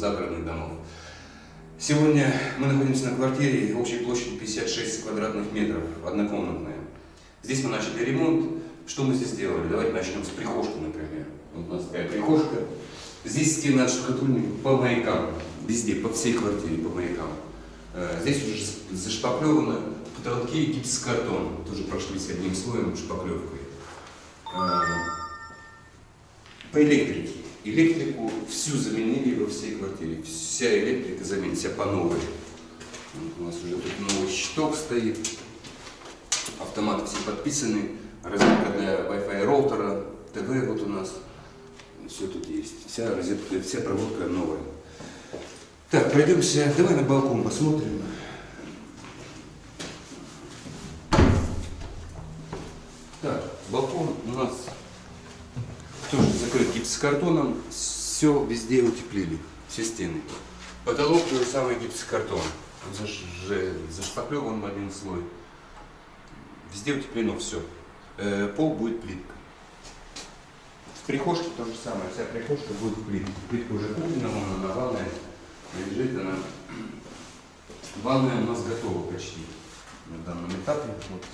загородных домов. Сегодня мы находимся на квартире общей площадью 56 квадратных метров, однокомнатная. Здесь мы начали ремонт. Что мы здесь сделали? Давайте начнем с прихожки, например. Вот у нас такая прихожка. Здесь стены отштукатурены по маякам. Везде, по всей квартире, по маякам. Здесь уже зашпаклевано. Потолки гипсокартон. Тоже прошлись одним слоем шпаклевкой. По электрике. Электрику всю заменили во всей квартире. Вся электрика заменена, вся по новой. У нас уже тут новый щиток стоит. Автоматы все подписаны. Розетка для Wi-Fi роутера. ТВ вот у нас. Все тут есть. Вся розетка, вся проводка новая. Так, пройдемся. Давай на балкон посмотрим. Так, балкон у нас тоже закрыт гипсокартоном, все везде утеплили, все стены. Потолок тоже самый гипсокартон, зашпаклеван в один слой. Везде утеплено все. Пол будет плитка. В прихожке то же самое, вся прихожка будет плитка. Плитка уже куплена, она ванная, лежит она. Ванная у нас готова почти. На данном этапе вот,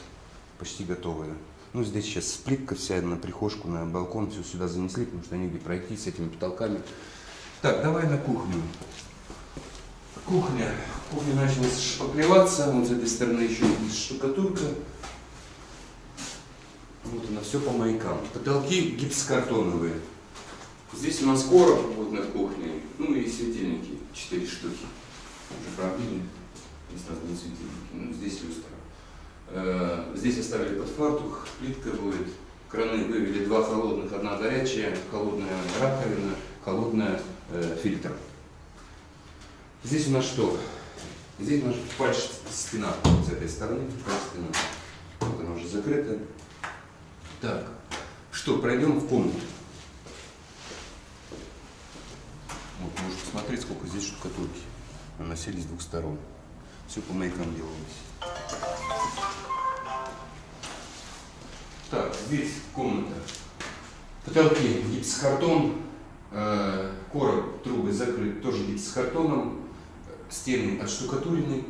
почти готовая. Ну, здесь сейчас плитка вся на прихожку, на балкон, все сюда занесли, потому что негде пройти с этими потолками. Так, давай на кухню. Кухня начала шпаклеваться, вот с этой стороны еще есть штукатурка. Вот она, все по маякам. Потолки гипсокартоновые. Здесь у нас короб вот над кухней, ну и светильники, 4 штуки. Уже пробили, здесь разные светильники, ну здесь люстра. Здесь оставили под фартук, плитка будет, краны вывели 2 холодных, 1 горячая, холодная раковина, холодная фильтр. Здесь у нас что? Здесь у нас фальш-стена с этой стороны, фальш-стена. Вот она уже закрыта. Так, что, пройдем в комнату. Вот, можете посмотреть, сколько здесь штукатурки. Наносили с 2 сторон. Все по маякам делалось. Так, здесь комната. Потолки гипсокартон, короб, трубы закрыты тоже гипсокартоном, стены отштукатурены.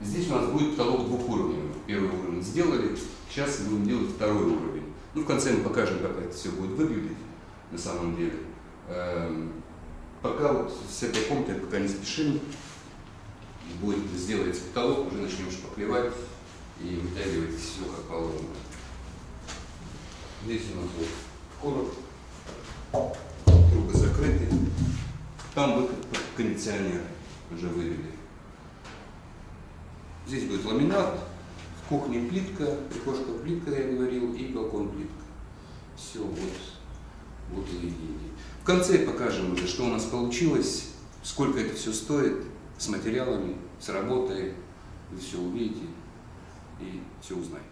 Здесь у нас будет потолок 2 уровней. Первый уровень сделали, сейчас будем делать 2-й уровень. Ну, в конце мы покажем, как это все будет выглядеть на самом деле. Пока вот с этой комнатой пока не спешим. Будет сделать потолок, уже начнем шпаклевать и вытягивать все как положено. Здесь у нас вот короб, трубы закрыты, там выход под кондиционер уже вывели. Здесь будет ламинат, в кухне плитка, прихожка плитка, я говорил, и балкон плитка. Все, вот и деньги. В конце покажем уже, что у нас получилось, сколько это все стоит, с материалами, с работой. Вы все увидите и все узнаете.